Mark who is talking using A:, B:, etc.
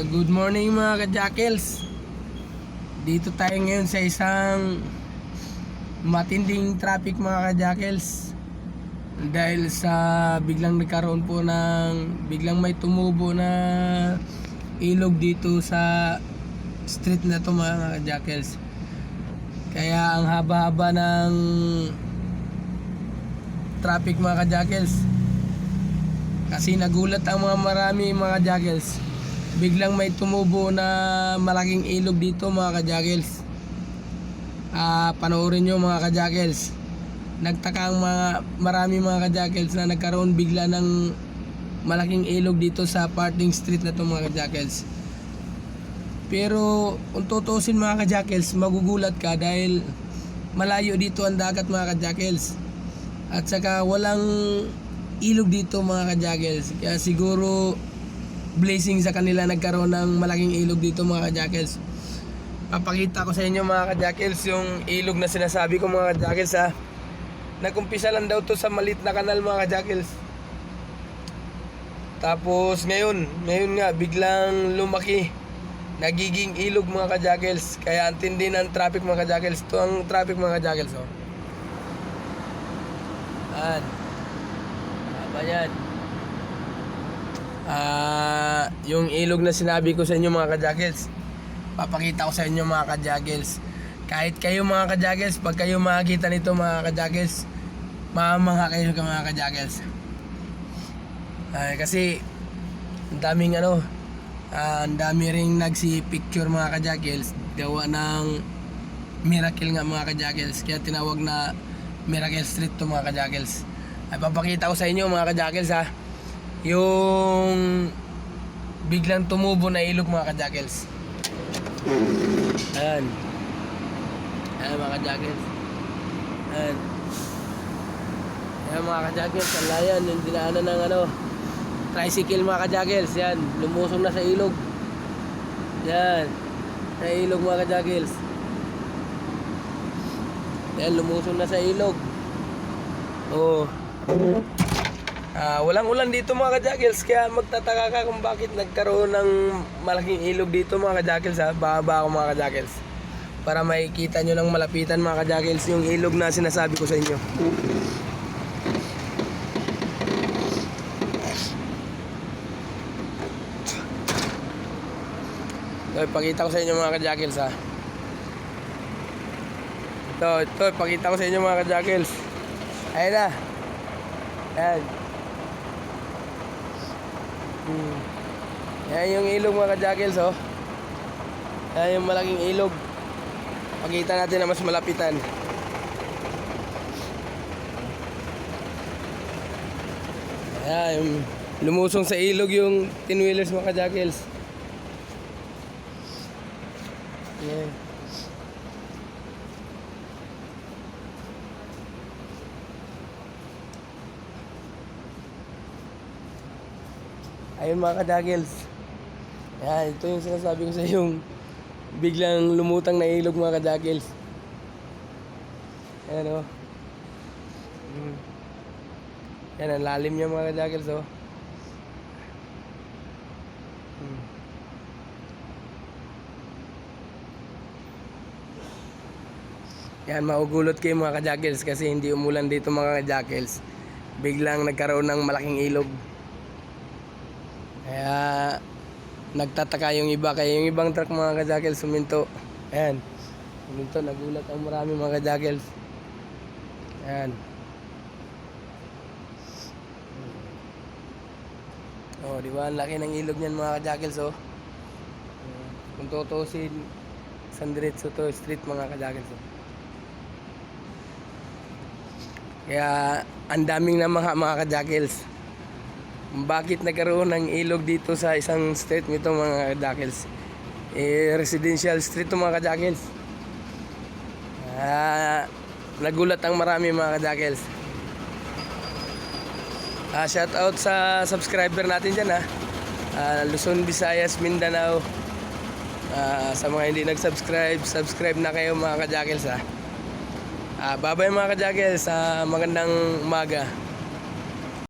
A: Good morning mga ka-jackals. Dito tayo ngayon sa isang matinding traffic mga ka-jackals. Dahil sa biglang nagkaroon po biglang may tumubo na ilog dito sa street na to mga ka-jackals. Kaya ang haba-haba ng traffic mga ka-jackals. Kasi nagulat ang marami mga jackals. Biglang may tumubo na malaking ilog dito mga ka-jackals. Panoorin nyo mga ka-jackals. Nagtaka ang marami mga ka-jackals na nagkaroon bigla ng malaking ilog dito sa parting street na to mga ka-jackals. Pero kung tutusin mga ka-jackals, magugulat ka dahil malayo dito ang dagat mga ka-jackals. At saka walang ilog dito mga ka-jackals. Kaya siguro blessing sa kanila nagkaroon ng malaking ilog dito mga ka-jackals. Papakita ko sa inyo mga ka-jackals yung ilog na sinasabi ko mga ka-jackals. Nag-umpisa lang daw to sa maliit na kanal mga ka-jackals. Tapos ngayon nga biglang lumaki, nagiging ilog mga ka-jackals. Kaya ang tindi ng traffic mga ka-jackals. Ito ang traffic mga ka-jackals. Ayan. Yung ilog na sinabi ko sa inyo mga ka-jackals, papakita ko sa inyo mga ka-jackals. Kahit kayo mga ka-jackals, pag kayo makakita nito mga ka-jackals, mamamangha kayo mga ka-jackals. Kasi ang dami ring nagsi-picture mga ka-jackals, gawa ng miracle nga mga ka-jackals. Kaya tinawag na Miracle Street to mga ka-jackals. Ay papakita ko sa inyo mga ka-jackals yung biglang tumubo na ilog mga ka-jackals. Ayan mga ka-jackals. Ayan mga ka-jackals, ang layan yung dinaanan ng tricycle mga ka-jackals. Yan, lumusong na sa ilog. Yan, sa ilog mga ka-jackals. Yan, lumusong na sa ilog. Walang ulan dito mga ka-jackals, kaya magtataka ka kung bakit nagkaroon ng malaking ilog dito mga ka-jackals. Bababa ako mga ka-jackals para makikita nyo ng malapitan mga ka-jackals yung ilog na sinasabi ko sa inyo. Ipakita ko sa inyo mga ka-jackals Ito, ipakita ko sa inyo mga ka-jackals. Ayan na. Ayan. Ayan yung ilog mga ka-jackals Ayan yung malaking ilog. Pakita natin na mas malapitan. Ayan yung lumusong sa ilog yung tinwheelers mga ka-jackals. Ayan. Ayun mga ka-jackals. Ayan, ito yung sinasabi ko sa yung biglang lumutang na ilog mga ka-jackals. Ayan Ayan, ang lalim niya mga ka-jackals Yan, maugulot kayo mga ka-jackals kasi hindi umulan dito mga ka-jackals. Biglang nagkaroon ng malaking ilog. Kaya nagtataka yung iba, kaya yung ibang truck mga ka-jackals suminto. Ayan, suminto, nagulat ang marami mga ka-jackals. Ayan. Di ba ang laki ng ilog niyan mga ka-jackals Kung tutusin, sandiretso to street mga ka-jackals Kaya ang daming mga ka-jackals. Bakit nagkaroon ng ilog dito sa isang street nito mga ka-jackals? Residential street to mga ka-jackals. Nagulat ang marami mga ka-jackals. Shout out sa subscriber natin dyan Luzon, Visayas, Mindanao. Sa mga hindi nag-subscribe, subscribe na kayo mga ka-jackals Bye bye mga ka-jackals, magandang umaga.